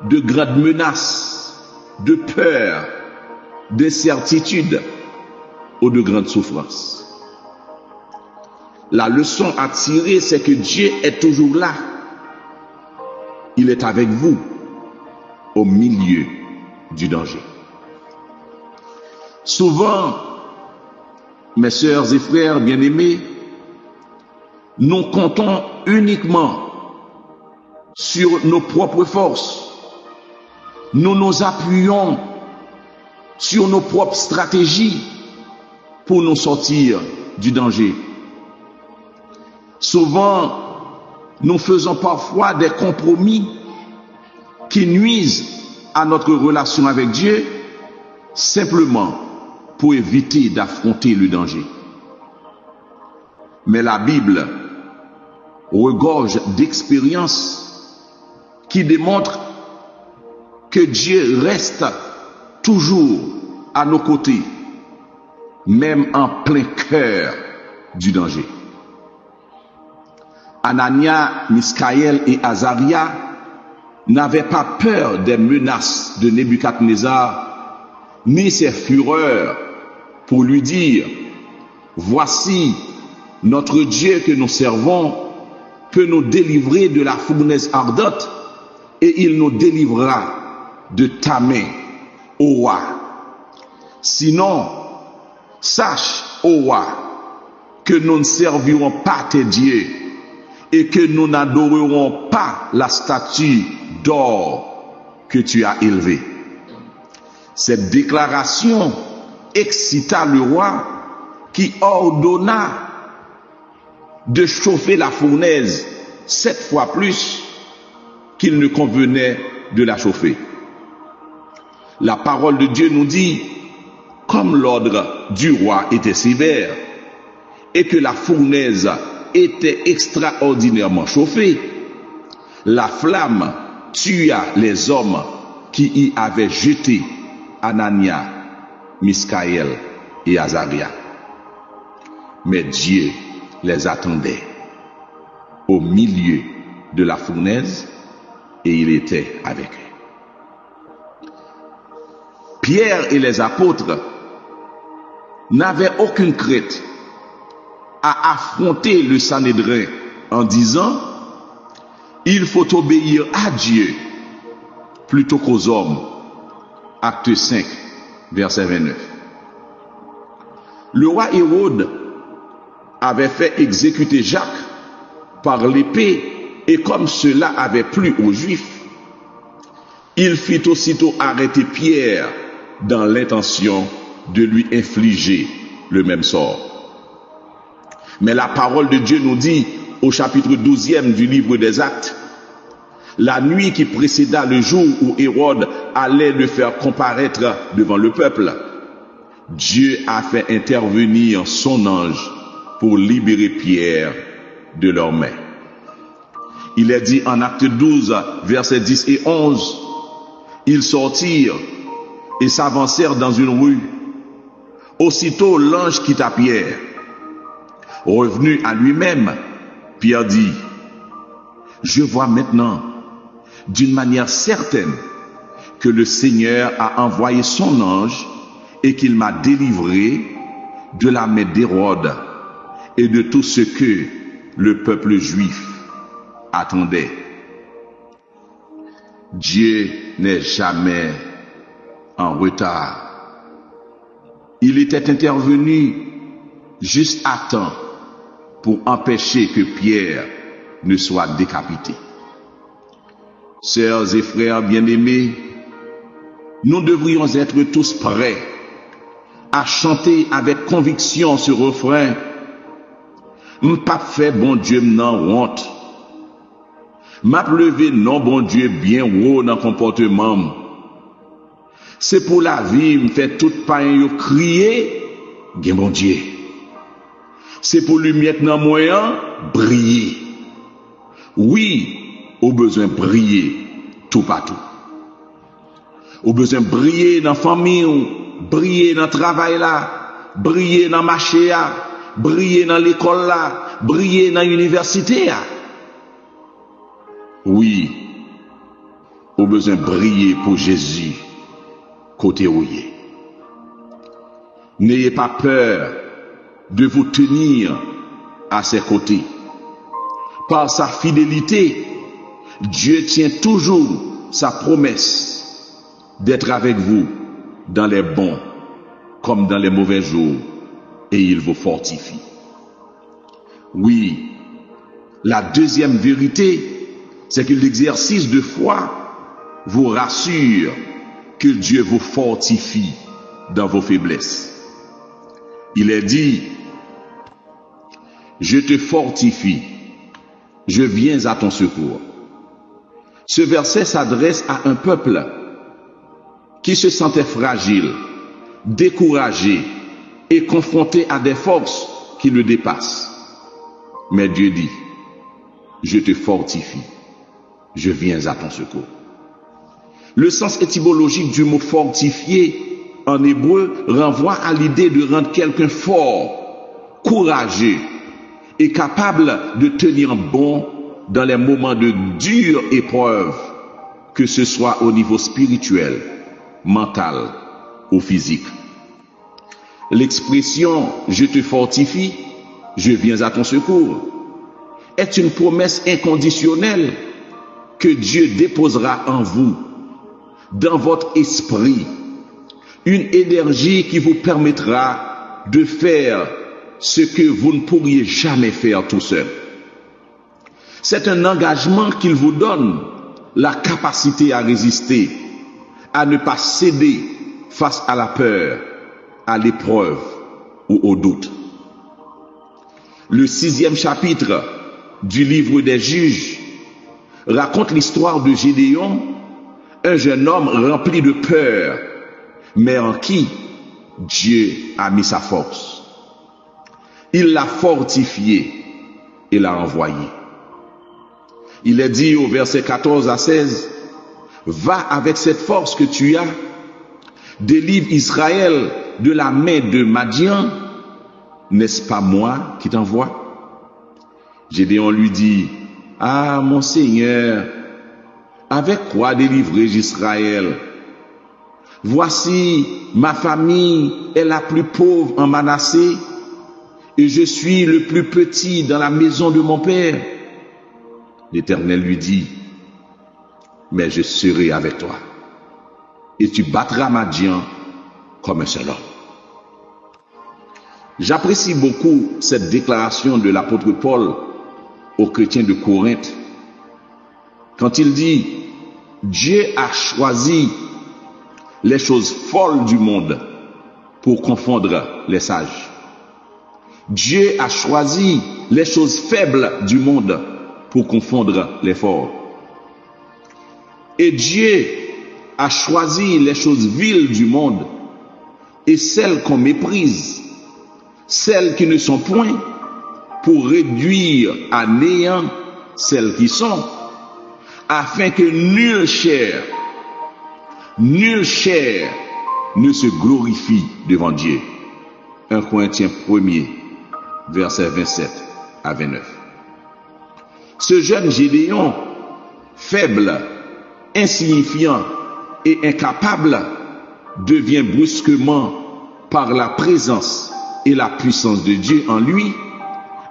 de grandes menaces, de peur, d'incertitude ou de grandes souffrances. La leçon à tirer, c'est que Dieu est toujours là. Il est avec vous au milieu du danger. Souvent, mes sœurs et frères bien-aimés, nous comptons uniquement sur nos propres forces. Nous nous appuyons sur nos propres stratégies pour nous sortir du danger. Souvent, nous faisons parfois des compromis qui nuisent à notre relation avec Dieu simplement pour éviter d'affronter le danger. Mais la Bible regorge d'expériences qui démontrent que Dieu reste toujours à nos côtés, même en plein cœur du danger. Anania, Miskaël et Azaria n'avaient pas peur des menaces de Nebuchadnezzar, ni ses fureurs, pour lui dire: voici, notre Dieu que nous servons peut nous délivrer de la fournaise ardente, et il nous délivrera de ta main, ô roi. Sinon, sache, ô roi, que nous ne servirons pas tes dieux, et que nous n'adorerons pas la statue d'or que tu as élevée. Cette déclaration excita le roi, qui ordonna de chauffer la fournaise 7 fois plus qu'il ne convenait de la chauffer. La parole de Dieu nous dit, comme l'ordre du roi était sévère et que la fournaise était extraordinairement chauffée, la flamme tua les hommes qui y avaient jeté Anania, Miskaël et Azaria. Mais Dieu les attendait au milieu de la fournaise et il était avec eux. Pierre et les apôtres n'avaient aucune crainte à affronter le Sanhédrin en disant: il faut obéir à Dieu plutôt qu'aux hommes. Acte 5, verset 29. Le roi Hérode avait fait exécuter Jacques par l'épée, et comme cela avait plu aux Juifs, il fit aussitôt arrêter Pierre dans l'intention de lui infliger le même sort. Mais la parole de Dieu nous dit au chapitre 12e du livre des Actes: la nuit qui précéda le jour où Hérode allait le faire comparaître devant le peuple, Dieu a fait intervenir son ange pour libérer Pierre de leurs mains. Il est dit en Acte 12, versets 10 et 11, ils sortirent et s'avancèrent dans une rue. Aussitôt l'ange quitta Pierre. Revenu à lui-même, Pierre dit: je vois maintenant d'une manière certaine que le Seigneur a envoyé son ange et qu'il m'a délivré de la main d'Hérode et de tout ce que le peuple juif attendait. Dieu n'est jamais en retard. Il était intervenu juste à temps pour empêcher que Pierre ne soit décapité. Sœurs et frères bien-aimés, nous devrions être tous prêts à chanter avec conviction ce refrain: m'pas fait bon Dieu m'nan honte, m'a levé non bon Dieu bien haut dans comportement. C'est pour la vie m'fait tout pain yo crier bien bon Dieu. C'est pour lumière dans moyen briller. Oui, au besoin briller tout partout. Au besoin briller dans la famille, briller dans le travail là, briller dans le marché là, briller dans l'école là, briller dans l'université là. Oui, au besoin briller pour Jésus, côté rouillé. N'ayez pas peur de vous tenir à ses côtés. Par sa fidélité, Dieu tient toujours sa promesse d'être avec vous dans les bons comme dans les mauvais jours, et il vous fortifie. Oui, la deuxième vérité, c'est que l'exercice de foi vous rassure que Dieu vous fortifie dans vos faiblesses. Il est dit, je te fortifie, je viens à ton secours. Ce verset s'adresse à un peuple qui se sentait fragile, découragé et confronté à des forces qui le dépassent. Mais Dieu dit, je te fortifie, je viens à ton secours. Le sens étymologique du mot fortifier en hébreu renvoie à l'idée de rendre quelqu'un fort, courageux et capable de tenir bon dans les moments de dure épreuve, que ce soit au niveau spirituel, mental ou physique. L'expression « je te fortifie, je viens à ton secours » est une promesse inconditionnelle que Dieu déposera en vous, dans votre esprit, une énergie qui vous permettra de faire ce que vous ne pourriez jamais faire tout seul. C'est un engagement qu'il vous donne, la capacité à résister, à ne pas céder face à la peur, à l'épreuve ou au doute. Le 6e chapitre du livre des Juges raconte l'histoire de Gédéon, un jeune homme rempli de peur, mais en qui Dieu a mis sa force. Il l'a fortifié et l'a envoyé. Il est dit au verset 14 à 16, « Va avec cette force que tu as, délivre Israël de la main de Madian, n'est-ce pas moi qui t'envoie ?» Gédéon lui dit, « Ah, mon Seigneur, avec quoi délivrer Israël? Voici, ma famille est la plus pauvre en Manassé, et je suis le plus petit dans la maison de mon père. » L'Éternel lui dit, « Mais je serai avec toi, et tu battras Madian comme un seul homme. » J'apprécie beaucoup cette déclaration de l'apôtre Paul aux chrétiens de Corinthe, quand il dit, « Dieu a choisi les choses folles du monde pour confondre les sages. Dieu a choisi les choses faibles du monde pour confondre les forts. Et Dieu a choisi les choses viles du monde et celles qu'on méprise, celles qui ne sont point, pour réduire à néant celles qui sont, afin que nulle chair ne se glorifie devant Dieu. 1 Corinthiens 1er, versets 27 à 29. Ce jeune Gédéon, faible, insignifiant et incapable, devient brusquement, par la présence et la puissance de Dieu en lui,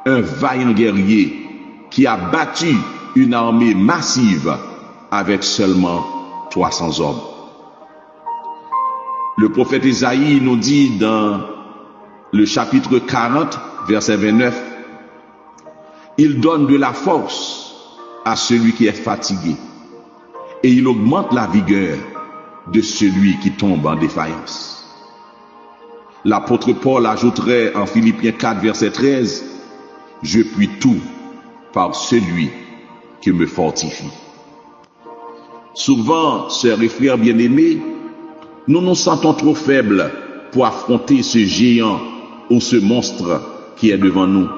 un vaillant guerrier qui a battu une armée massive avec seulement 300 hommes. Le prophète Isaïe nous dit dans le chapitre 40, verset 29, « Il donne de la force à celui qui est fatigué, et il augmente la vigueur de celui qui tombe en défaillance. » L'apôtre Paul ajouterait en Philippiens 4, verset 13, « Je puis tout par celui qui me fortifie. » Souvent, sœurs et frères bien-aimés, nous nous sentons trop faibles pour affronter ce géant ou ce monstre qui est devant nous.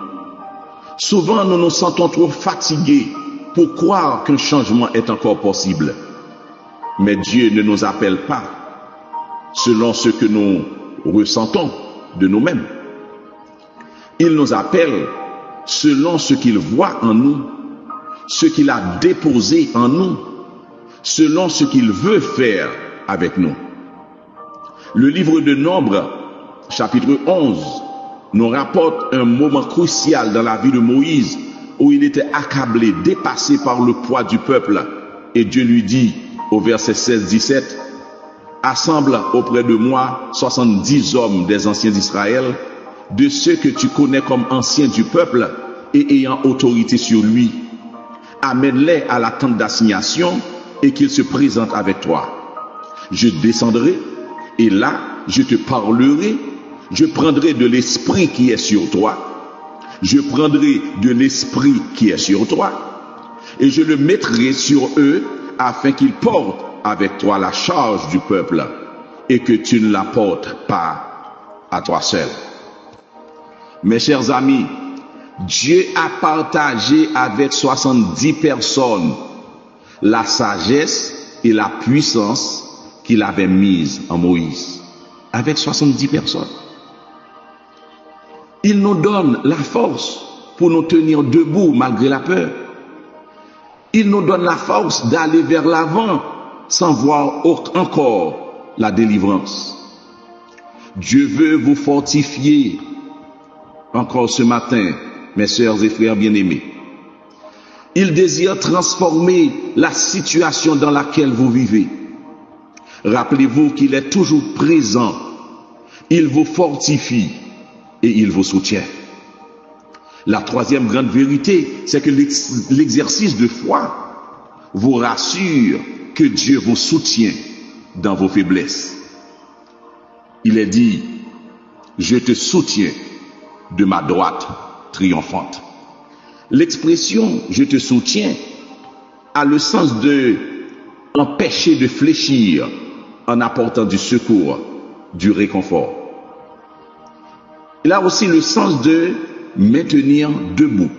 Souvent, nous nous sentons trop fatigués pour croire qu'un changement est encore possible. Mais Dieu ne nous appelle pas selon ce que nous ressentons de nous-mêmes. Il nous appelle selon ce qu'il voit en nous, ce qu'il a déposé en nous, selon ce qu'il veut faire avec nous. Le livre de Nombres, chapitre 11, nous rapporte un moment crucial dans la vie de Moïse où il était accablé, dépassé par le poids du peuple. Et Dieu lui dit au verset 16-17, « Assemble auprès de moi 70 hommes des anciens d'Israël, de ceux que tu connais comme anciens du peuple et ayant autorité sur lui. Amène-les à la tente d'assignation et qu'ils se présentent avec toi. Je descendrai et là je te parlerai, je prendrai de l'esprit qui est sur toi, je prendrai de l'esprit qui est sur toi et je le mettrai sur eux afin qu'ils portent avec toi la charge du peuple et que tu ne la portes pas à toi seul. » Mes chers amis, Dieu a partagé avec 70 personnes la sagesse et la puissance qu'il avait mise en Moïse. Avec 70 personnes. Il nous donne la force pour nous tenir debout malgré la peur. Il nous donne la force d'aller vers l'avant sans voir encore la délivrance. Dieu veut vous fortifier encore ce matin, mes sœurs et frères bien-aimés. Il désire transformer la situation dans laquelle vous vivez. Rappelez-vous qu'il est toujours présent. Il vous fortifie et il vous soutient. La troisième grande vérité, c'est que l'exercice de foi vous rassure que Dieu vous soutient dans vos faiblesses. Il est dit, je te soutiens de ma droite triomphante. L'expression je te soutiens a le sens de empêcher de fléchir en apportant du secours, du réconfort. Il a aussi le sens de maintenir debout.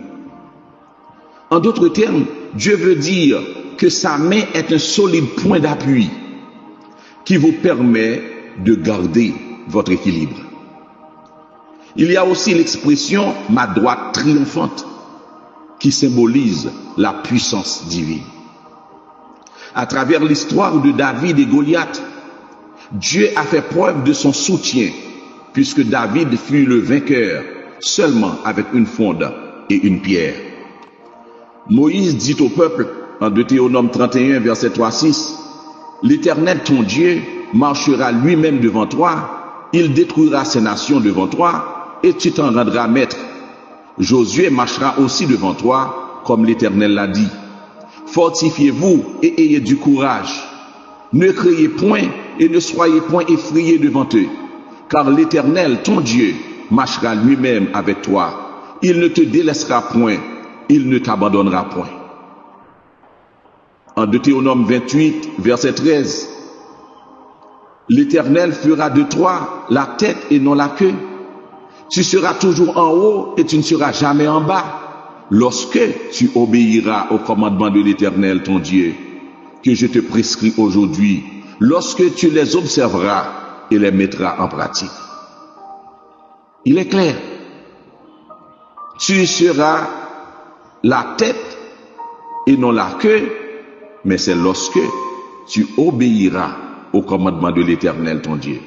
En d'autres termes, Dieu veut dire que sa main est un solide point d'appui qui vous permet de garder votre équilibre. Il y a aussi l'expression « ma droite triomphante » qui symbolise la puissance divine. À travers l'histoire de David et Goliath, Dieu a fait preuve de son soutien puisque David fut le vainqueur seulement avec une fronde et une pierre. Moïse dit au peuple en Deutéronome 31 verset 3-6, « L'Éternel ton Dieu marchera lui-même devant toi, il détruira ces nations devant toi, et tu t'en rendras maître. Josué marchera aussi devant toi, comme l'Éternel l'a dit. Fortifiez-vous et ayez du courage. Ne criez point et ne soyez point effrayés devant eux, car l'Éternel, ton Dieu, marchera lui-même avec toi. Il ne te délaissera point, il ne t'abandonnera point. » En Deutéronome 28, verset 13, « L'Éternel fera de toi la tête et non la queue. Tu seras toujours en haut et tu ne seras jamais en bas, lorsque tu obéiras au commandement de l'Éternel, ton Dieu, que je te prescris aujourd'hui, lorsque tu les observeras et les mettras en pratique. » Il est clair. Tu seras la tête et non la queue, mais c'est lorsque tu obéiras au commandement de l'Éternel, ton Dieu.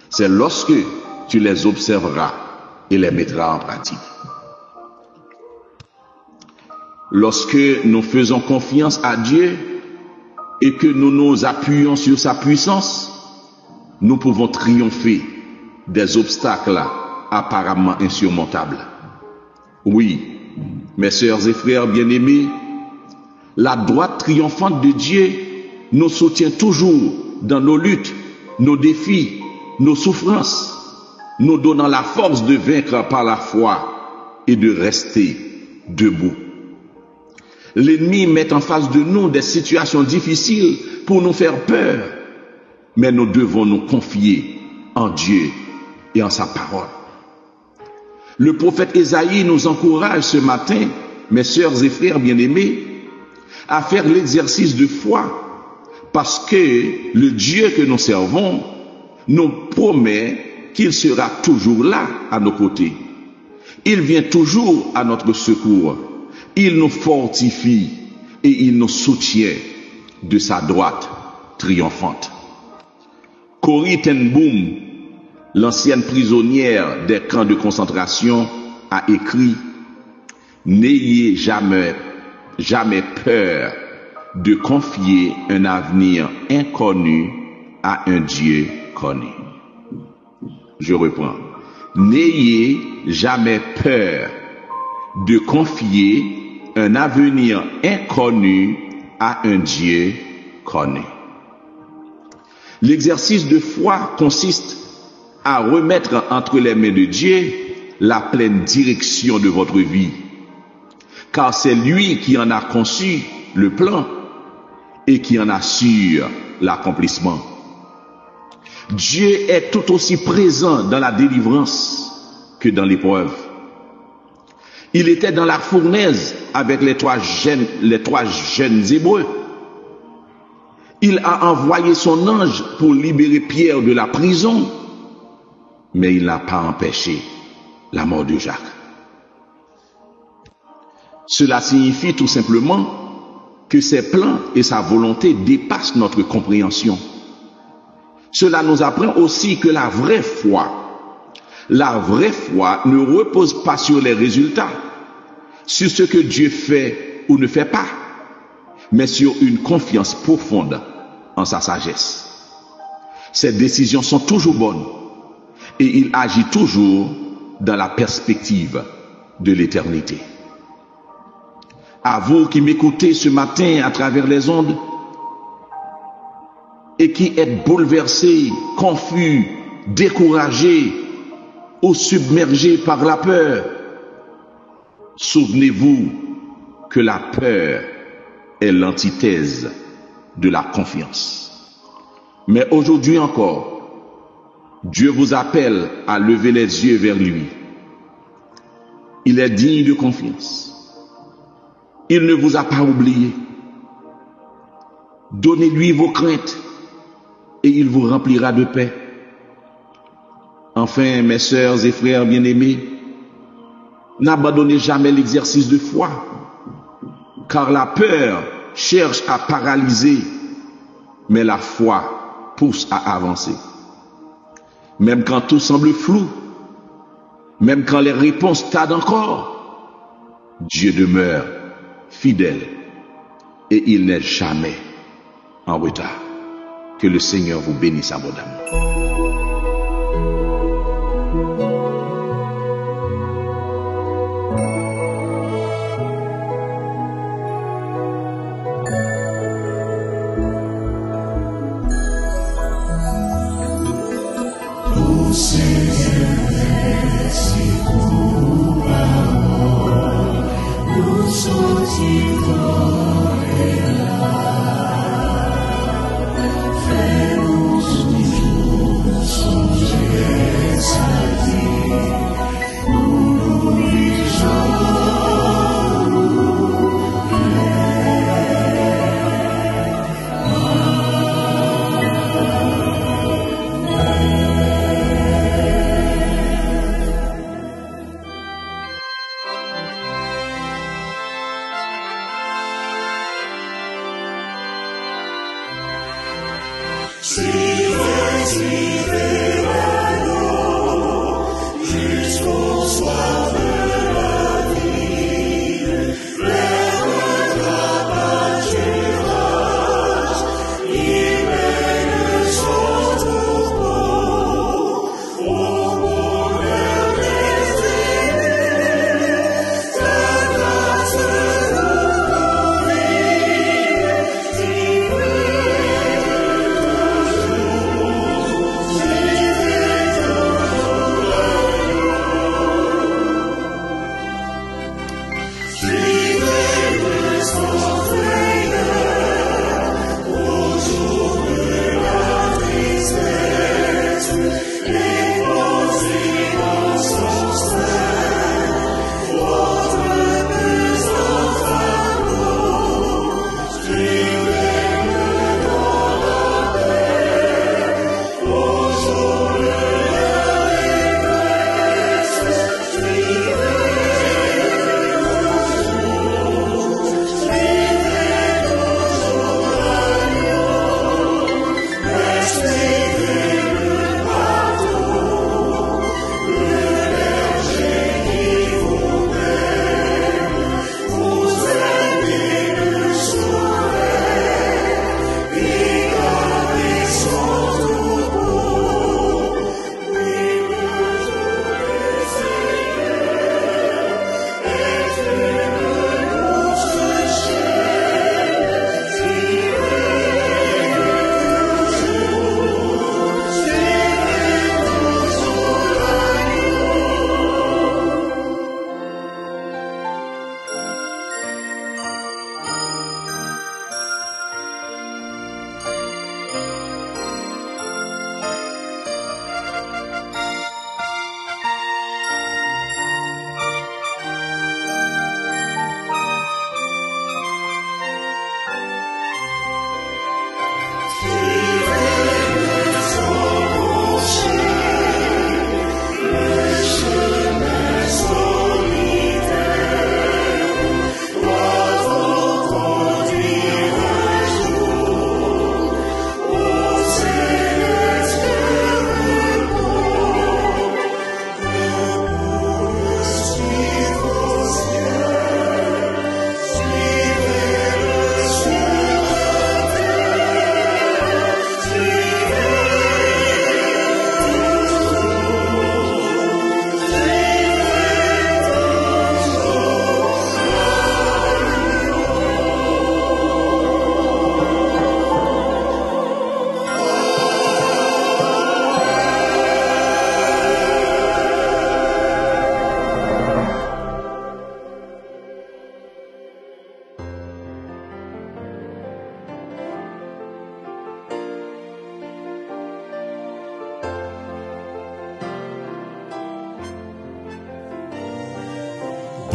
C'est lorsque tu les observeras et les mettras en pratique. Lorsque nous faisons confiance à Dieu et que nous nous appuyons sur sa puissance, nous pouvons triompher des obstacles apparemment insurmontables. Oui, mes sœurs et frères bien-aimés, la droite triomphante de Dieu nous soutient toujours dans nos luttes, nos défis, nos souffrances, nous donnant la force de vaincre par la foi et de rester debout. L'ennemi met en face de nous des situations difficiles pour nous faire peur, mais nous devons nous confier en Dieu et en sa parole. Le prophète Ésaïe nous encourage ce matin, mes sœurs et frères bien-aimés, à faire l'exercice de foi, parce que le Dieu que nous servons nous promet qu'il sera toujours là à nos côtés. Il vient toujours à notre secours. Il nous fortifie et il nous soutient de sa droite triomphante. Corrie ten Boom, l'ancienne prisonnière des camps de concentration, a écrit « N'ayez jamais peur de confier un avenir inconnu à un Dieu connu. » Je reprends. « N'ayez jamais peur de confier un avenir inconnu à un Dieu connu. » L'exercice de foi consiste à remettre entre les mains de Dieu la pleine direction de votre vie, car c'est lui qui en a conçu le plan et qui en assure l'accomplissement. Dieu est tout aussi présent dans la délivrance que dans l'épreuve. Il était dans la fournaise avec les trois jeunes Hébreux. Il a envoyé son ange pour libérer Pierre de la prison, mais il n'a pas empêché la mort de Jacques. Cela signifie tout simplement que ses plans et sa volonté dépassent notre compréhension. Cela nous apprend aussi que la vraie foi ne repose pas sur les résultats, sur ce que Dieu fait ou ne fait pas, mais sur une confiance profonde en sa sagesse. Ses décisions sont toujours bonnes et il agit toujours dans la perspective de l'éternité. À vous qui m'écoutez ce matin à travers les ondes et qui êtes bouleversés, confus, découragés ou submergés par la peur, souvenez-vous que la peur est l'antithèse de la confiance. Mais aujourd'hui encore, Dieu vous appelle à lever les yeux vers lui. Il est digne de confiance. Il ne vous a pas oublié. Donnez-lui vos craintes et il vous remplira de paix. Enfin, mes sœurs et frères bien-aimés, n'abandonnez jamais l'exercice de foi, car la peur cherche à paralyser, mais la foi pousse à avancer. Même quand tout semble flou, même quand les réponses tardent encore, Dieu demeure fidèle et il n'est jamais en retard. Que le Seigneur vous bénisse abondamment. Jesus.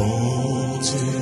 Bonté